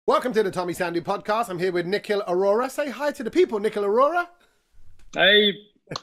Welcome to the Tommy Sandhu podcast. I'm here with Nikhil Arora. Say hi to the people, Nikhil Arora. I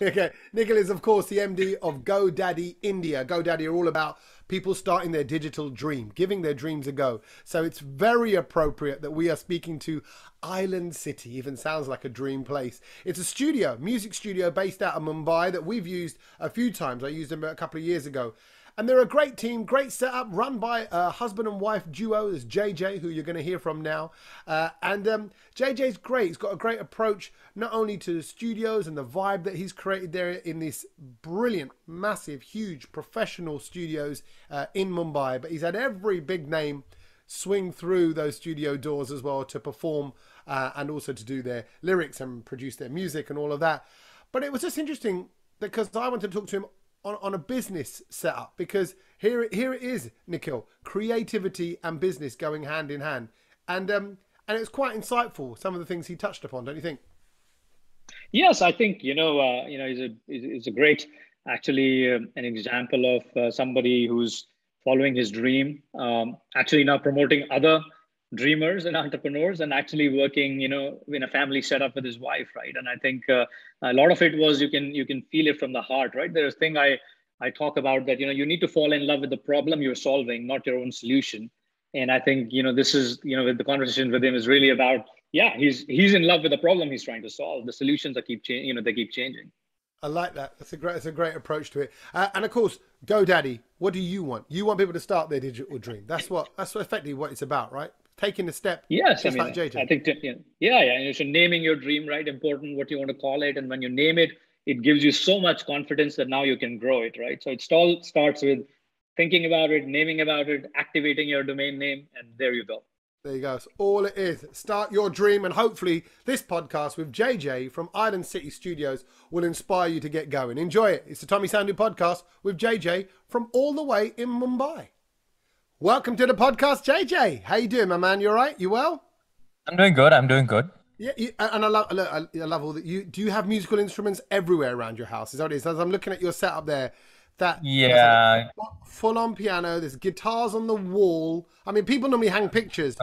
Okay, Nikhil is, of course, the MD of GoDaddy India. GoDaddy are all about people starting their digital dream, giving their dreams a go. So it's very appropriate that we are speaking to Island City. Even sounds like a dream place. It's a studio, music studio based out of Mumbai that we've used a few times. I used them a couple of years ago. And they're a great team, great setup, run by a husband and wife duo. There's JJ, who you're going to hear from now. JJ's great. He's got a great approach, not only to the studios and the vibe that he's created there in this brilliant, massive, huge professional studios in Mumbai, but he's had every big name swing through those studio doors as well to perform and also to do their lyrics and produce their music and all of that. But it was just interesting because I wanted to talk to him on a business setup, because here it is, Nikhil, creativity and business going hand in hand, and it was quite insightful, some of the things he touched upon, don't you think? yes, I think he's a great actually an example of somebody who's following his dream, actually now promoting other dreamers and entrepreneurs, and actually working in a family setup with his wife, right? And I think a lot of it was you can feel it from the heart, right? There's a thing I talk about that you need to fall in love with the problem you're solving, not your own solution. And I think this is with the conversation with him is really about, yeah, he's in love with the problem he's trying to solve. The solutions that keep changing, they keep changing. I like that. That's a great approach to it. And of course, GoDaddy, what do you want? You want people to start their digital dream. That's effectively what it's about, right? Taking the step. Yes, Just like JJ. I think yeah. So naming your dream, right? Important what you want to call it, and when you name it, it gives you so much confidence that now you can grow it, right? So it all starts with thinking about it, naming about it, activating your domain name, and there you go. There you go. It's all it is. Start your dream, and hopefully this podcast with JJ from Island City Studios will inspire you to get going. Enjoy it. It's the Tommy Sandhu podcast with JJ from all the way in Mumbai. Welcome to the podcast, JJ. How you doing, my man? You all right? You well? I'm doing good. I'm doing good. Yeah, and I love all that. Do you have musical instruments everywhere around your house? Is that what it is? As I'm looking at your setup there, Yeah. full on piano. There's guitars on the wall. I mean, people normally hang pictures.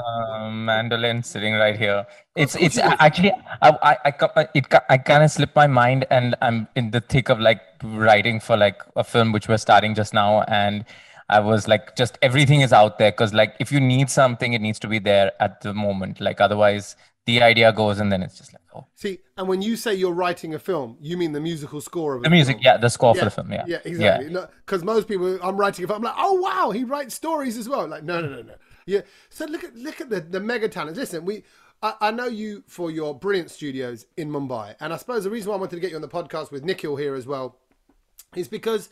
Mandolin sitting right here. It's course it is. actually I kind of slipped my mind, and I'm in the thick of like writing for like a film which we're starting just now, and I was like, just everything is out there, because like if you need something, it needs to be there at the moment. Like otherwise, the idea goes, and then it's just like, oh, See, and when you say you're writing a film, you mean the musical score of the a music, film. yeah, the score for Yeah, the film, yeah, yeah, exactly. Because most people, I'm writing a film, I'm like, oh wow, he writes stories as well. Like, no. Yeah. So look at the mega talents. Listen, I know you for your brilliant studios in Mumbai, and I suppose the reason why I wanted to get you on the podcast with Nikhil here as well is because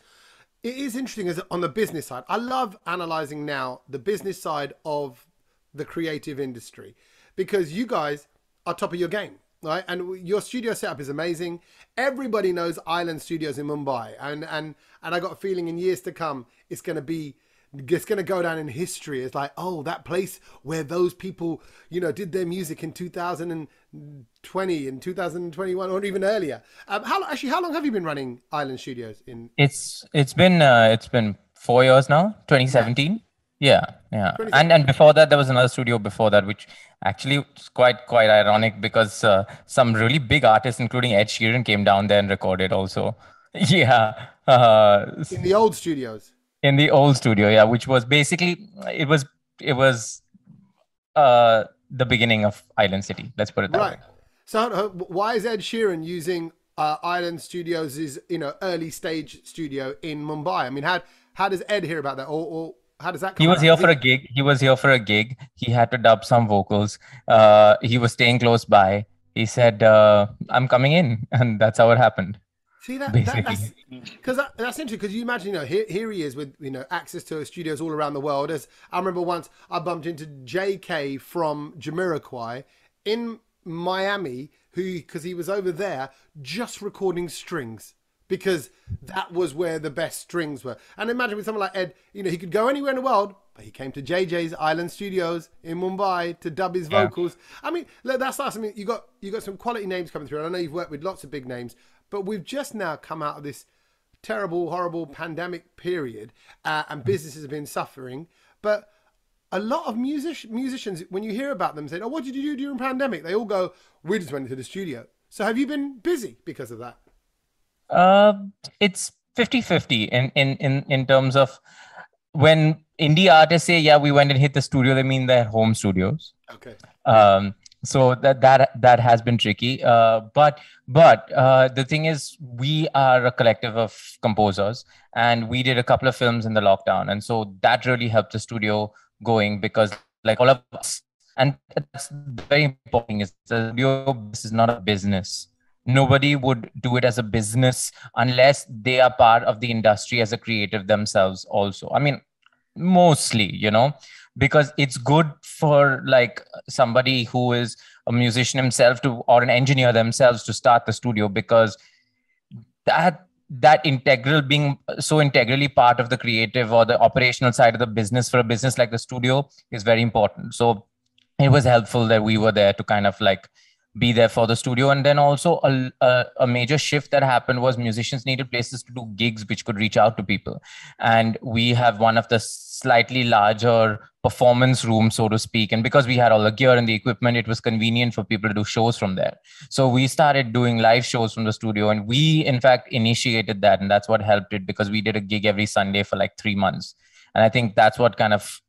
it is interesting as on the business side. I love analyzing now the business side of the creative industry, because you guys are top of your game, right? And your studio setup is amazing. Everybody knows Island Studios in Mumbai, and I got a feeling in years to come it's going to go down in history as like, oh, that place where those people did their music in 2020 and 2021 or even earlier. How long have you been running Island Studios in? it's been 4 years now, 2017. Yeah. 2017. And before that, there was another studio before that, which actually was quite ironic, because some really big artists, including Ed Sheeran, came down there and recorded also. Yeah. In the old studios. In the old studio, yeah, which was basically it was the beginning of Island City. Let's put it that way. Right. So why is Ed Sheeran using Island Studios' early stage studio in Mumbai? I mean, how does Ed hear about that, or how does that come He was about? here for a gig. He had to dub some vocals. He was staying close by. He said, "I'm coming in," and that's how it happened. See that's Basically, that's interesting, because you imagine here he is with access to studios all around the world. As I remember once I bumped into JK from Jamiroquai in Miami, because he was over there just recording strings, because that was where the best strings were. And imagine with someone like Ed, he could go anywhere in the world, but he came to JJ's Island Studios in Mumbai to dub his vocals. I mean, look, that's us. I mean, you got some quality names coming through, and I know you've worked with lots of big names, but we've just now come out of this terrible, horrible pandemic period, and businesses have been suffering. But a lot of musicians, when you hear about them, say, "Oh, what did you do during pandemic?" They all go, "We just went into the studio." So have you been busy because of that? It's 50-50 in terms of when indie artists say, yeah, we went and hit the studio, they mean their home studios. Okay. Um, so that has been tricky. But the thing is, we are a collective of composers, and we did a couple of films in the lockdown, and so that really helped the studio going, because like all of us, and that's the very important thing, is the studio, this is not a business. Nobody would do it as a business unless they are part of the industry as a creative themselves also. I mean, mostly, because it's good for like somebody who is a musician himself to, or an engineer themselves, to start the studio, because that integral, being so integrally part of the creative or the operational side of the business for a business like the studio, is very important. So it was helpful that we were there to kind of like be there for the studio. And then also a major shift that happened was musicians needed places to do gigs which could reach out to people, and we have one of the slightly larger performance rooms, so to speak, and because we had all the gear and the equipment, it was convenient for people to do shows from there. So we started doing live shows from the studio, and we in fact initiated that, and that's what helped it, because we did a gig every Sunday for like 3 months. And I think that's what kind of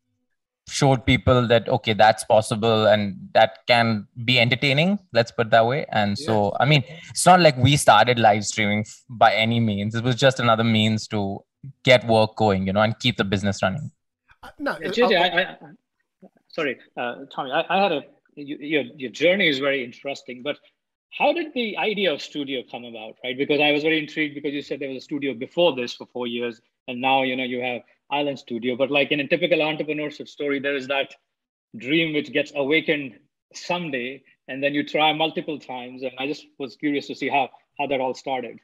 showed people that, okay, that's possible and that can be entertaining, let's put it that way. And so, I mean, it's not like we started live streaming by any means. It was just another means to get work going, and keep the business running. No, JJ, sorry, Tommy, I had your journey is very interesting, but how did the idea of studio come about, right? Because I was very intrigued, because you said there was a studio before this for 4 years, and now, you have Island Studio. But like in a typical entrepreneurship story, there is that dream which gets awakened someday, and then you try multiple times. And I just was curious to see how that all started.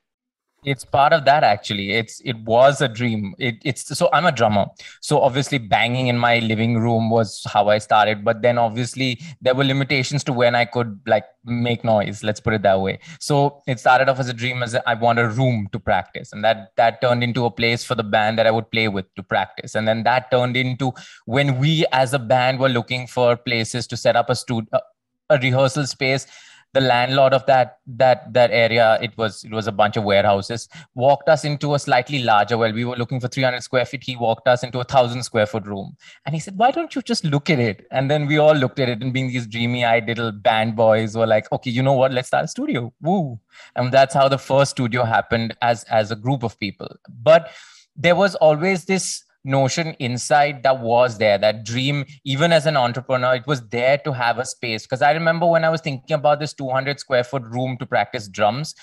It's part of that, actually. It was a dream. So I'm a drummer. So obviously banging in my living room was how I started. But then obviously there were limitations to when I could like make noise, let's put it that way. So it started off as a dream, as I want a room to practice. And that turned into a place for the band that I would play with to practice. And then that turned into when we as a band were looking for places to set up a rehearsal space. The landlord of that area, it was a bunch of warehouses, walked us into a slightly larger, well, we were looking for 300 square feet. He walked us into a 1,000 square foot room. And he said, why don't you just look at it? And then we all looked at it, and being these dreamy-eyed little band boys were like, okay, you know what? Let's start a studio. Woo. And that's how the first studio happened as a group of people. But there was always this notion inside that was there, that dream. Even as an entrepreneur, it was there to have a space. Because I remember when I was thinking about this 200 square foot room to practice drums,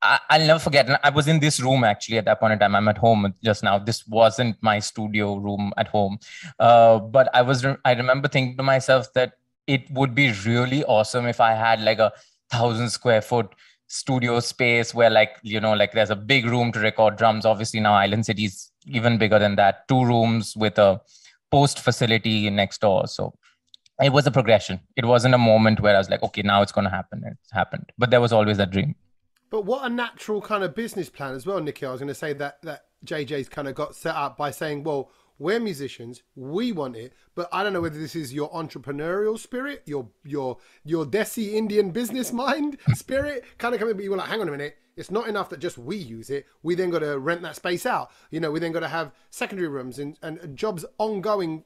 I'll never forget. And I was in this room actually at that point in time. I'm at home just now. This wasn't my studio room at home. But I remember thinking to myself that it would be really awesome if I had like 1,000 square foot studio space where like there's a big room to record drums. Obviously now Island City's even bigger than that, 2 rooms with a post facility next door. So it was a progression. It wasn't a moment where I was like, okay, now it's going to happen. It's happened. But there was always that dream. But what a natural kind of business plan as well, Nikhil. I was going to say that JJ's kind of got set up by saying, well, we're musicians, we want it, but I don't know whether this is your entrepreneurial spirit, your Desi Indian business mind spirit kind of coming, but you were like, hang on a minute, it's not enough that just we use it. We then got to rent that space out. We then got to have secondary rooms and jobs ongoing,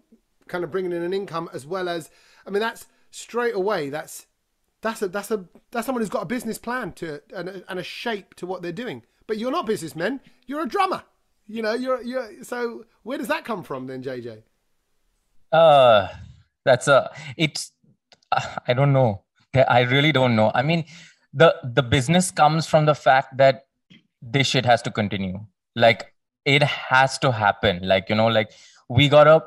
kind of bringing in an income as well as, I mean, that's straight away. That's someone who's got a business plan to and a shape to what they're doing. But you're not businessmen. You're a drummer. You're so where does that come from then, JJ? I don't know. I really don't know. I mean, the business comes from the fact that this shit has to continue. Like it has to happen. We gotta,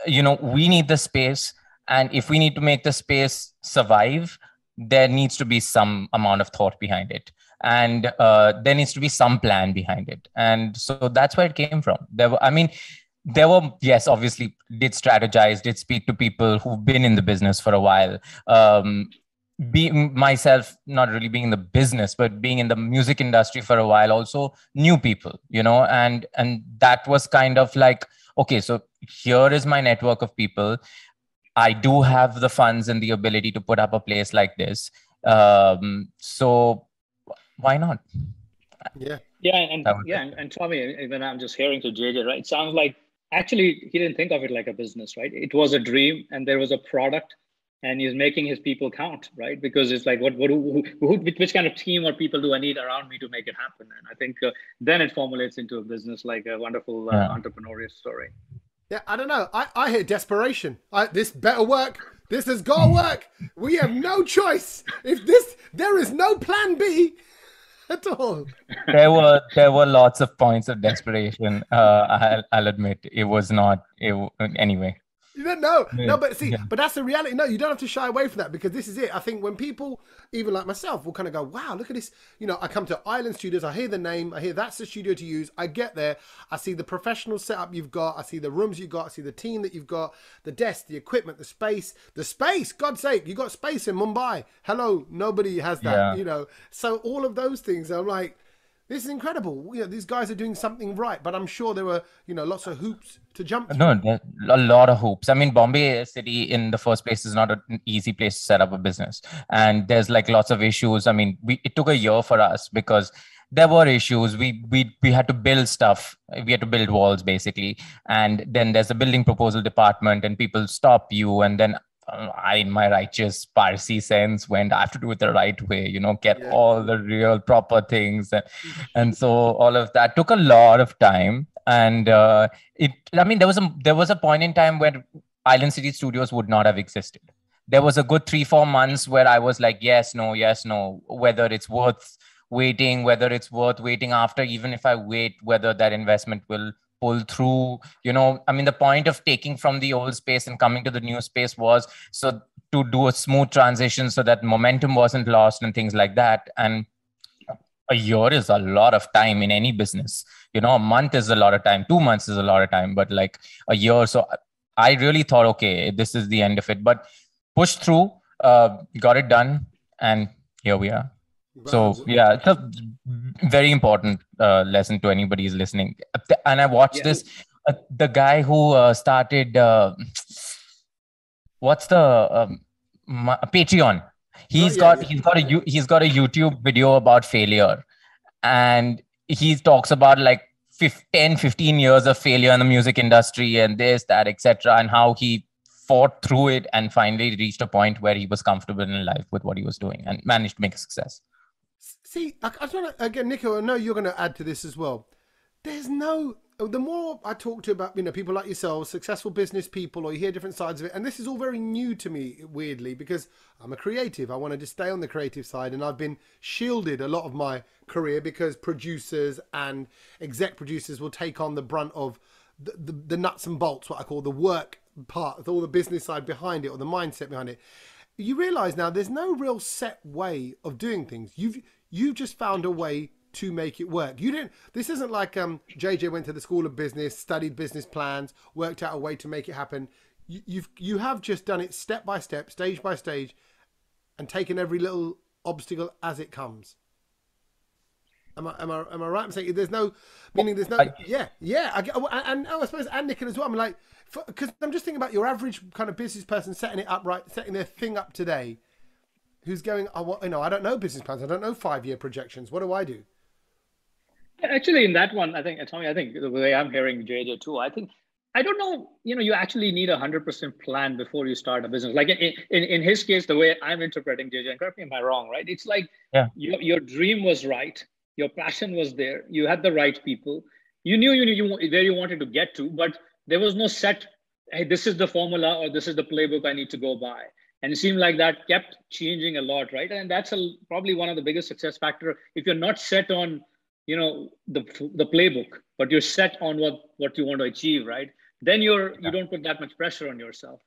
we need the space, and if we need to make the space survive, there needs to be some amount of thought behind it. And there needs to be some plan behind it. And so that's where it came from. Yes, obviously did strategize, did speak to people who've been in the business for a while. Being myself, not really being in the business, but being in the music industry for a while, also knew people, and that was kind of like okay, so here is my network of people. I do have the funds and the ability to put up a place like this. So why not? Yeah. Yeah, and Swami, when I'm just hearing to JJ, right? It sounds like actually he didn't think of it like a business, right? It was a dream, and there was a product, and he's making his people count, right? Because it's like, which kind of team or people do I need around me to make it happen? And I think then it formulates into a business, like a wonderful entrepreneurial story. Yeah, I don't know. I hear desperation. This better work. This has got to work. We have no choice. There is no plan B. At all. There were lots of points of desperation. I'll admit it was not. Anyway. You don't know. No, but see, but that's the reality. No, you don't have to shy away from that, because this is it. I think when people, even like myself, will kind of go, wow, look at this. You know, I come to Island Studios, I hear the name, I hear that's the studio to use. I get there, I see the professional setup you've got, I see the rooms you've got, I see the team that you've got, the desk, the equipment, the space. God's sake, you got space in Mumbai. Hello, nobody has that, you know. So all of those things, I'm like, this is incredible. You know, these guys are doing something right, but I'm sure there were, you know, lots of hoops to jump through. No, a lot of hoops. I mean, Bombay city in the first place is not an easy place to set up a business, and there's like lots of issues. I mean, it took a year for us because there were issues. We had to build stuff. We had to build walls basically, and then there's a building proposal department, and people stop you, and then I, in my righteous Parsi sense, went, I have to do it the right way, you know, get all the real proper things. And so all of that took a lot of time. And there was a point in time where Island City Studios would not have existed. There was a good 3-4 months where I was like, yes, no, whether it's worth waiting, after, even if I wait, whether that investment will pull through, you know. I mean, the point of taking from the old space and coming to the new space was so to do a smooth transition so that momentum wasn't lost and things like that. And a year is a lot of time in any business. You know, a month is a lot of time, 2 months is a lot of time, but like a year. So I really thought, okay, this is the end of it, but pushed through, got it done, and here we are. So yeah, it's a very important lesson to anybody who's listening. And I watched this. The guy who started what's the Patreon? He's got a YouTube video about failure, and he talks about like 10-15 years of failure in the music industry and this, that, etc., and how he fought through it and finally reached a point where he was comfortable in life with what he was doing and managed to make a success. See, I just want to, again, Nikhil, I know you're going to add to this as well. The more I talk to about, you know, people like yourselves, successful business people, or you hear different sides of it, and this is all very new to me, weirdly, because I'm a creative. I wanted to stay on the creative side, and I've been shielded a lot of my career because producers and exec producers will take on the brunt of the nuts and bolts, what I call the work part, all the business side behind it, or the mindset behind it. You realize now there's no real set way of doing things. You've just found a way to make it work. This isn't like JJ went to the School of Business, studied business plans, worked out a way to make it happen. You have just done it step by step, stage by stage, and taken every little obstacle as it comes. Am I right? I'm saying there's no meaning. There's no and I suppose and Nikhil as well. I'm like, because I'm just thinking about your average kind of business person setting it up right, setting their thing up today. Who's going, I don't know business plans. I don't know 5-year projections. What do I do? Actually, in that one, I think the way I'm hearing JJ too, I don't know, you know, you actually need 100% plan before you start a business. Like in his case, the way I'm interpreting JJ, and correct me if I'm wrong, right? It's like your dream was right. Your passion was there. You had the right people. You knew where you wanted to get to, but there was no set, hey, this is the formula or this is the playbook I need to go by. And it seemed like that kept changing a lot, right? And that's probably one of the biggest success factor. If you're not set on, you know, the playbook, but you're set on what you want to achieve, right? Then you don't put that much pressure on yourself.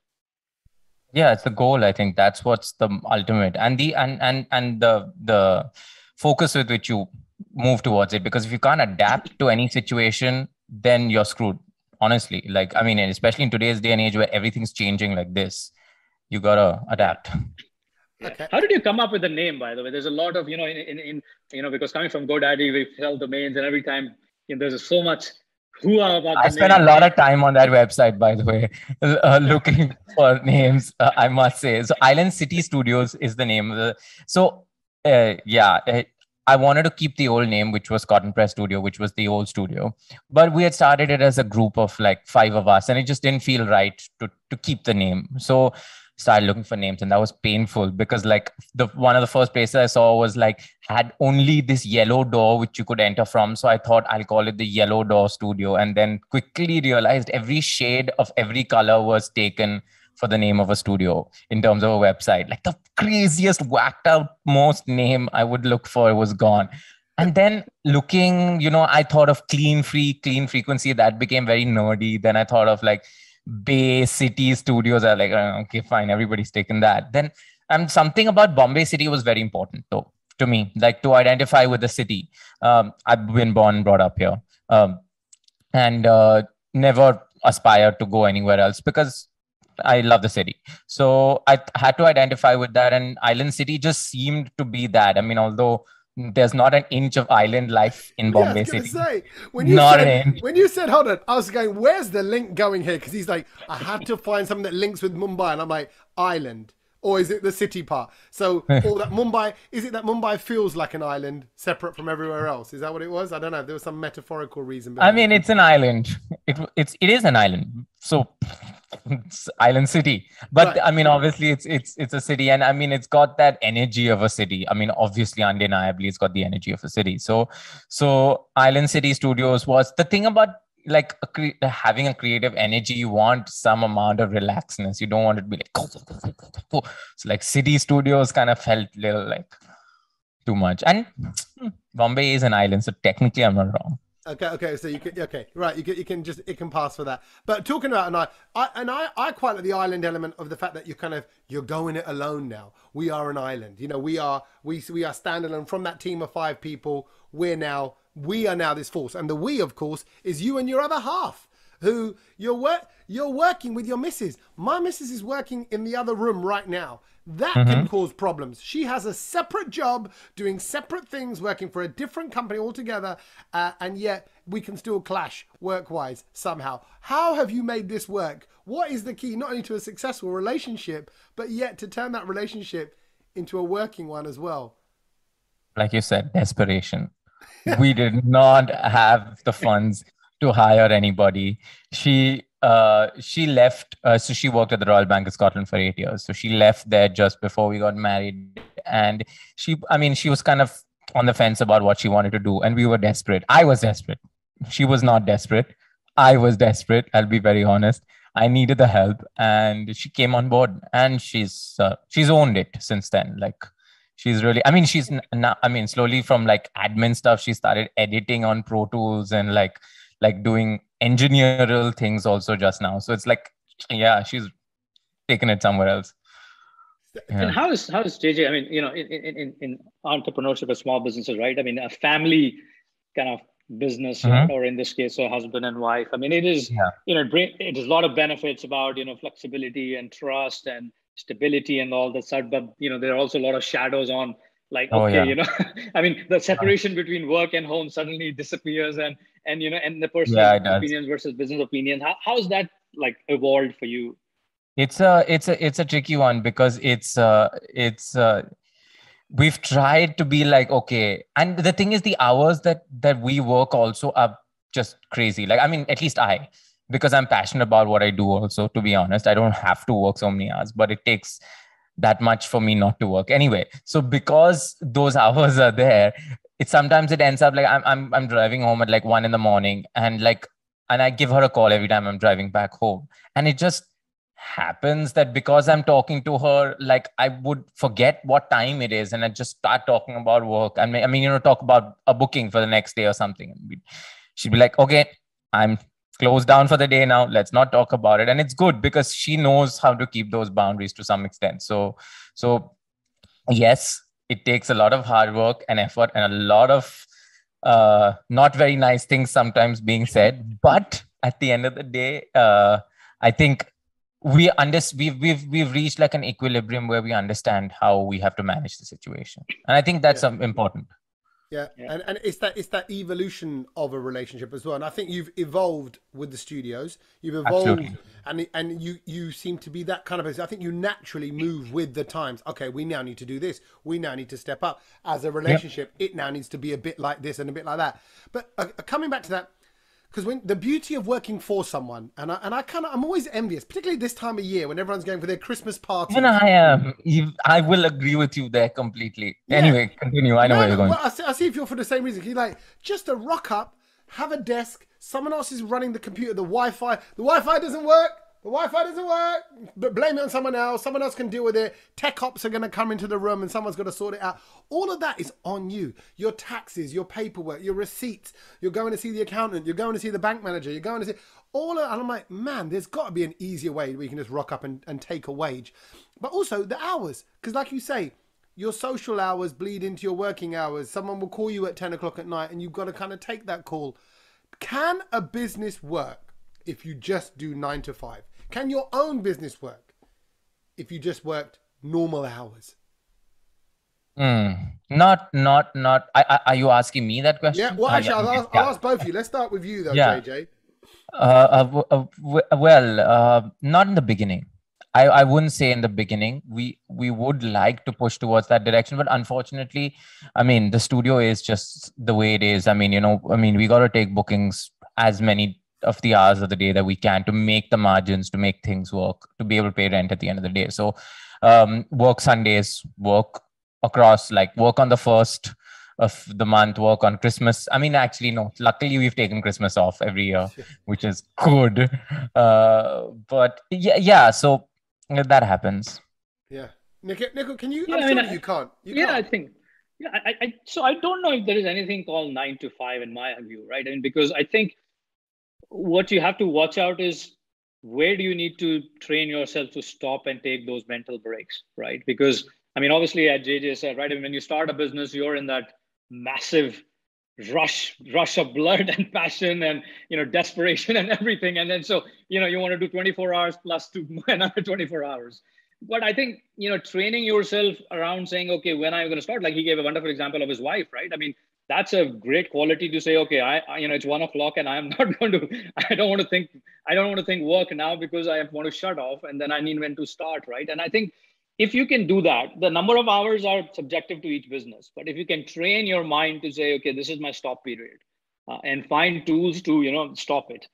Yeah, it's the goal. I think that's what's the ultimate, and the focus with which you move towards it. Because if you can't adapt to any situation, then you're screwed. Honestly, like, I mean, especially in today's day and age where everything's changing like this. You gotta adapt. Okay. How did you come up with the name, by the way? There's a lot of, you know, because coming from GoDaddy, we sell domains, and every time, you know, there's so much Who are about I the spent a name? lot of time on that website, by the way, looking for names, I must say. So Island City Studios is the name of the, so yeah, I wanted to keep the old name, which was Cotton Press Studio, which was the old studio. But we had started it as a group of like 5 of us, and it just didn't feel right to keep the name. So started looking for names, and that was painful because like the one of the first places I saw was like had only this yellow door which you could enter from. So I thought I'll call it the Yellow Door Studio, and then quickly realized every shade of every color was taken for the name of a studio in terms of a website. Like the craziest, whacked out most name I would look for was gone. And then looking, I thought of clean frequency. That became very nerdy. Then I thought of like Bay City Studios. I like, okay, fine, everybody's taken that. Then something about Bombay City was very important though to me, like to identify with the city. I've been born and brought up here, and never aspired to go anywhere else because I love the city. So I had to identify with that, and Island City just seemed to be that. I mean, although there's not an inch of island life in Bombay I was City. gonna say when you said hold on, I was going, where's the link going here? Because he's like, I had to find something that links with Mumbai, and I'm like, island, or is it the city part? So all that Mumbai, is it that Mumbai feels like an island separate from everywhere else? Is that what it was? I don't know. There was some metaphorical reason. I mean, it's an island. It is an island. So it's Island City, but right. I mean, obviously it's a city, and I mean, it's got that energy of a city. I mean, obviously, undeniably, it's got the energy of a city. So Island City Studios was the thing about like having a creative energy. You want some amount of relaxedness. You don't want it to be like so like City Studios kind of felt little like too much. And Bombay is an island, so technically I'm not wrong. Okay. So you can just, it can pass for that. But talking about I quite like the island element of the fact that you're going it alone now. We are an island. We are standalone from that team of 5 people. We are now this force, and the we, of course, is you and your other half, who you're working with your missus. My missus is working in the other room right now. That can cause problems. She has a separate job, doing separate things, working for a different company altogether, and yet we can still clash work-wise somehow. How have you made this work? What is the key, not only to a successful relationship, but yet to turn that relationship into a working one as well? Like you said, desperation. We did not have the funds to hire anybody. She left, so she worked at the Royal Bank of Scotland for 8 years. So she left there just before we got married. And she was kind of on the fence about what she wanted to do. And we were desperate. I was desperate. She was not desperate. I was desperate. I'll be very honest. I needed the help, and she came on board, and she's owned it since then. Like she's really, she's now, slowly from like admin stuff, she started editing on Pro Tools and like doing engineering things also just now. So it's like, yeah, she's taken it somewhere else. Yeah. And how is JJ? In entrepreneurship or small businesses, right? A family kind of business, or in this case, a husband and wife. It is, it is a lot of benefits about, flexibility and trust and stability and all that stuff. But, there are also a lot of shadows on like, the separation between work and home suddenly disappears, and the personal opinions versus business opinions. How is that like evolved for you? It's a tricky one because we've tried to be like, okay. And the thing is, the hours that we work also are just crazy. Like, at least because I'm passionate about what I do also, to be honest. I don't have to work so many hours, but it takes that much for me not to work anyway. So because those hours are there, sometimes it ends up like I'm driving home at like 1 a.m. and I give her a call every time I'm driving back home. And it just happens that because I'm talking to her, like I would forget what time it is, and I just start talking about work. And talk about a booking for the next day or something. She'd be like, okay, I'm closed down for the day now. Let's not talk about it. And it's good because she knows how to keep those boundaries to some extent. So yes, it takes a lot of hard work and effort and a lot of not very nice things sometimes being said. But at the end of the day, I think we've reached like an equilibrium where we understand how we have to manage the situation. And I think that's important. Yeah, Yeah. and it's that evolution of a relationship as well. And I think you've evolved with the studios. You've evolved, Absolutely. and you seem to be that kind of person. I think you naturally move with the times. Okay, we now need to do this. We now need to step up as a Yep. relationship. It now needs to be a bit like this and a bit like that. But coming back to that, because when the beauty of working for someone, I'm always envious, particularly this time of year when everyone's going for their Christmas Even parties. I am. I will agree with you there completely. Yeah. Anyway, continue. I know where No, you're going. well, I see if you're for the same reason. You like just a rock up, have a desk, someone else is running the computer, the Wi-Fi doesn't work. The Wi-Fi doesn't work, but blame it on someone else. Someone else can deal with it. Tech ops are going to come into the room and someone's got to sort it out. All of that is on you. Your taxes, your paperwork, your receipts. You're going to see the accountant. You're going to see the bank manager. You're going to see all of, and I'm like, man, there's got to be an easier way where you can just rock up and take a wage. But also the hours, because like you say, your social hours bleed into your working hours. Someone will call you at 10 o'clock at night and you've got to kind of take that call. Can a business work if you just do 9 to 5? Can your own business work if you just worked normal hours? Not. Are you asking me that question? Yeah, well, actually, I'll ask both of you. Let's start with you, though, Yeah. JJ. Not in the beginning. I wouldn't say in the beginning. We would like to push towards that direction, but unfortunately, I mean, the studio is just the way it is. I mean, we got to take bookings as many of the hours of the day that we can to make the margins, to make things work, to be able to pay rent at the end of the day. So work Sundays, work across, like work on the first of the month, work on Christmas. I mean, actually, no, luckily we've taken Christmas off every year, which is good. But yeah, so that happens. Yeah. Nikhil, can you? Yeah, I'm sure you can't. You I can't. think. Yeah, so I don't know if there is anything called 9 to 5 in my view, right? And because I think what you have to watch out is where do you need to train yourself to stop and take those mental breaks, right? Because I mean, obviously, as JJ said, right, when you start a business, you're in that massive rush of blood and passion and desperation and everything, and then so you want to do 24 hours plus another 24 hours. But I think training yourself around saying, okay, when I'm going to start, like he gave a wonderful example of his wife, right? I mean, that's a great quality to say, okay, I it's 1 o'clock and I'm not going to, I don't want to think work now because I want to shut off, and then I need when to start, right? And I think if you can do that, the number of hours are subjective to each business, but if you can train your mind to say, okay, this is my stop period, and find tools to stop it,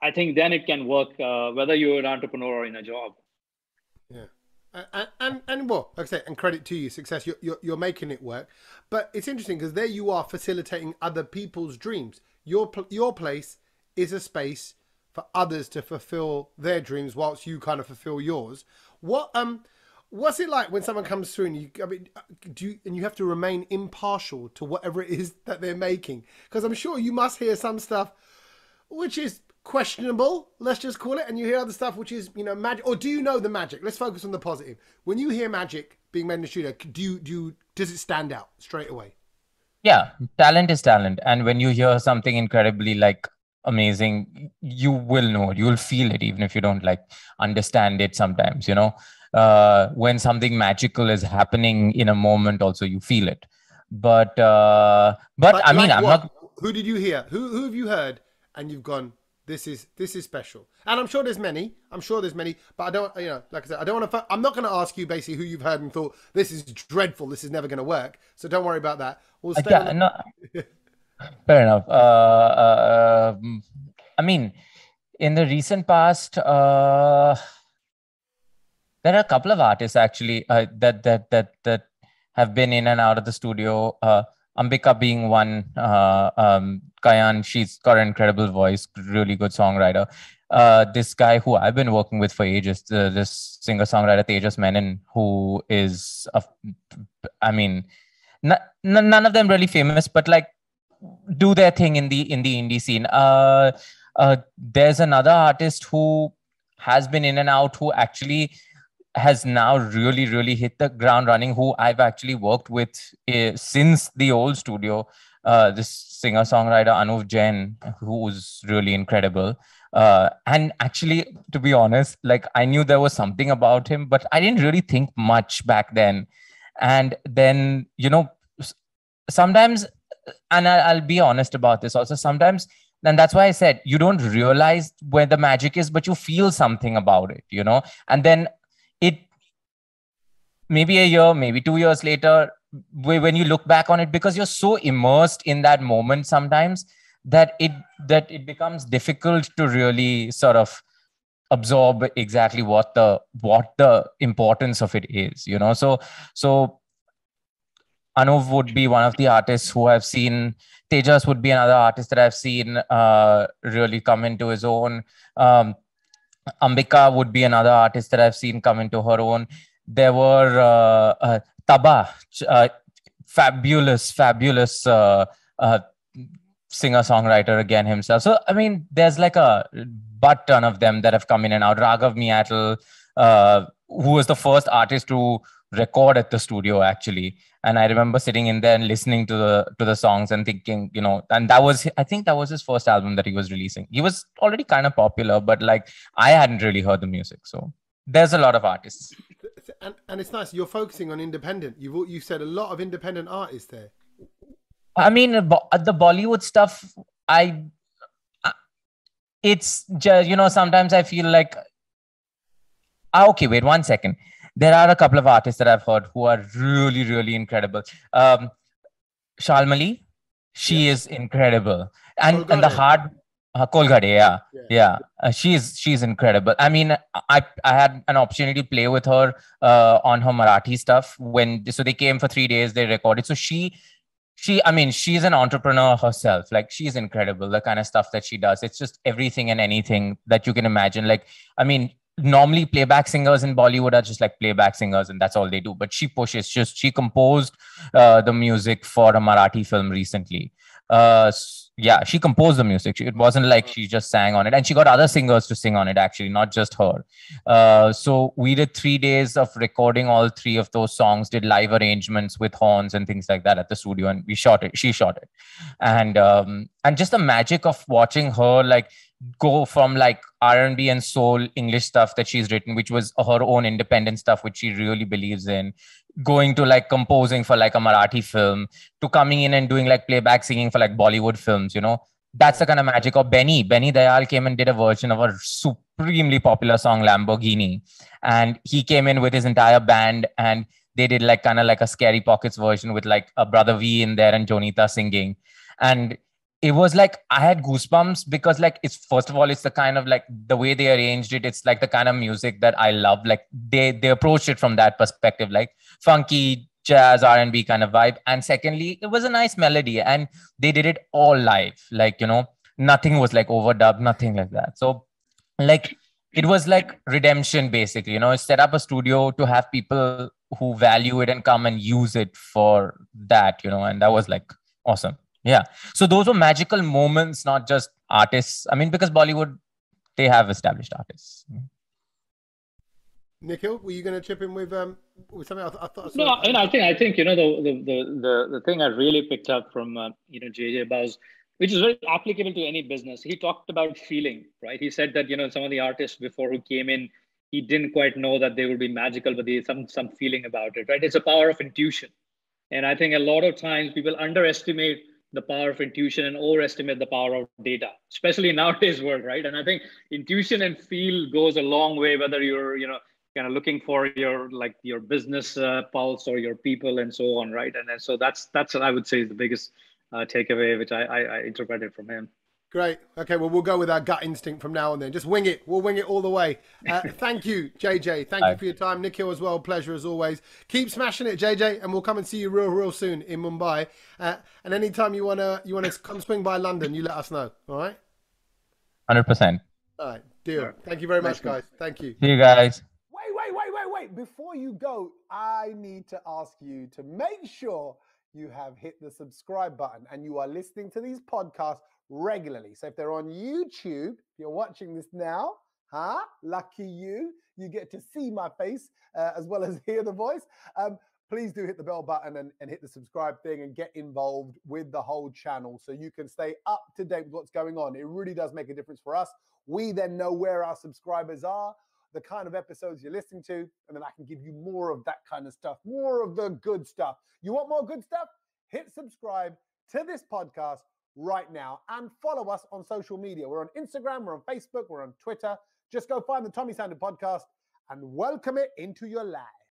I think then it can work, whether you're an entrepreneur or in a job. Yeah. And well, like I say, and credit to you, success. You're making it work, but it's interesting because there you are facilitating other people's dreams. Your place is a space for others to fulfill their dreams, whilst you kind of fulfill yours. What's it like when someone comes through and you have to remain impartial to whatever it is that they're making? Because I'm sure you must hear some stuff which is questionable, let's just call it, and you hear other stuff which is magic. Or do you know the magic? Let's focus on the positive. When you hear magic being made in the studio, does it stand out straight away? Yeah, talent is talent, and when you hear something incredibly like amazing, you will know it, you will feel it, even if you don't like understand it. Sometimes when something magical is happening in a moment, also you feel it. But I mean, I'm not. Who did you hear? Who have you heard? And you've gone, this is special. And I'm sure there's many, but I don't, like I said, I'm not going to ask you basically who you've heard and thought, this is dreadful, this is never going to work. So don't worry about that. We'll stay Fair enough. I mean, in the recent past, there are a couple of artists actually that have been in and out of the studio. Ambika being one, Kayan, she's got an incredible voice, really good songwriter. This guy who I've been working with for ages, this singer-songwriter Tejas Menon, who is, none of them really famous, but like do their thing in the indie scene. There's another artist who has been in and out, who actually has now really, really hit the ground running, who I've actually worked with since the old studio. This singer-songwriter Anuv Jain, who's really incredible. And actually, to be honest, like I knew there was something about him, but I didn't really think much back then. And then, sometimes and I'll be honest about this also. Sometimes, and that's why I said you don't realize where the magic is, but you feel something about it, and then it maybe a year, maybe 2 years later, when you look back on it, because you're so immersed in that moment sometimes that it becomes difficult to really sort of absorb exactly what the importance of it is. So Anuv would be one of the artists who I've seen. Tejas would be another artist that I've seen really come into his own. Ambika would be another artist that I've seen come into her own. There were Taba, fabulous uh, singer-songwriter again himself. So, I mean, there's like a butt ton of them that have come in and out. Raghav Miatal, who was the first artist to record at the studio, actually. And I remember sitting in there and listening to the songs and thinking, and I think that was his first album that he was releasing. He was already kind of popular, but like I hadn't really heard the music. So there's a lot of artists. And it's nice you're focusing on independent. You said a lot of independent artists there. I mean, the Bollywood stuff, it's just, sometimes I feel like, okay, wait 1 second. There are a couple of artists that I've heard who are really, really incredible. Shalmali, she is incredible. And the hard, Kolgade, yeah. She's incredible. I mean, I had an opportunity to play with her on her Marathi stuff so they came for 3 days, they recorded. So I mean, she's an entrepreneur herself. Like, she's incredible, the kind of stuff that she does. It's just everything and anything that you can imagine. Like, I mean, normally playback singers in Bollywood are just like playback singers and that's all they do. But she pushes. She composed the music for a Marathi film recently. She composed the music. It wasn't like she just sang on it, and she got other singers to sing on it, actually, not just her. So we did 3 days of recording all 3 of those songs, did live arrangements with horns and things like that at the studio, and she shot it. And just the magic of watching her like go from like R&B and soul English stuff that she's written, which was her own independent stuff, which she really believes in, going to like composing for like a Marathi film, to coming in and doing like playback singing for like Bollywood films, that's the kind of magic. Or Benny Dayal came and did a version of a supremely popular song, Lamborghini. And he came in with his entire band and they did like kind of like a Scary Pockets version with like a Brother V in there and Jonita singing. And it was like I had goosebumps because like it's, first of all, it's the kind of like the way they arranged it. It's like the kind of music that I love. Like they approached it from that perspective, like funky jazz R&B kind of vibe. And secondly, it was a nice melody and they did it all live. Like, nothing was like overdubbed, nothing like that. So like it was like redemption basically, set up a studio to have people who value it and come and use it for that, and that was like awesome. Yeah. So those were magical moments, not just artists. I mean, because Bollywood, they have established artists. Nikhil, were you going to chip in with something? I thought. No, and I think the thing I really picked up from JJ Buzz, which is very applicable to any business. He talked about feeling, right? He said that some of the artists before who came in, he didn't quite know that they would be magical, but they some feeling about it, right? It's a power of intuition, and I think a lot of times people underestimate the power of intuition and overestimate the power of data, especially in nowadays world, right? And I think intuition and feel goes a long way, whether you're kind of looking for your business pulse or your people and so on, right? And so that's what I would say is the biggest takeaway, which I interpreted from him. Great. Okay, well, we'll go with our gut instinct from now on then. Just wing it. We'll wing it all the way. Thank you, JJ. Thank you for your time. Nikhil as well. Pleasure as always. Keep smashing it, JJ, and we'll come and see you real soon in Mumbai. And anytime you wanna come swing by London, you let us know. All right? 100%. All right, deal. Right. Thank you very much, guys. Thank you. See you guys. Wait. Before you go, I need to ask you to make sure you have hit the subscribe button and you are listening to these podcasts regularly. So if they're on YouTube, you're watching this now, lucky you get to see my face as well as hear the voice. Please do hit the bell button and hit the subscribe thing and get involved with the whole channel so you can stay up to date with what's going on. It really does make a difference for us. We then know where our subscribers are, the kind of episodes you're listening to, and then I can give you more of that kind of stuff, more of the good stuff. You want more good stuff? Hit subscribe, to this podcast right now and follow us on social media. We're on Instagram, we're on Facebook, we're on Twitter. Just go find the Tommy Sandhu podcast and welcome it into your life.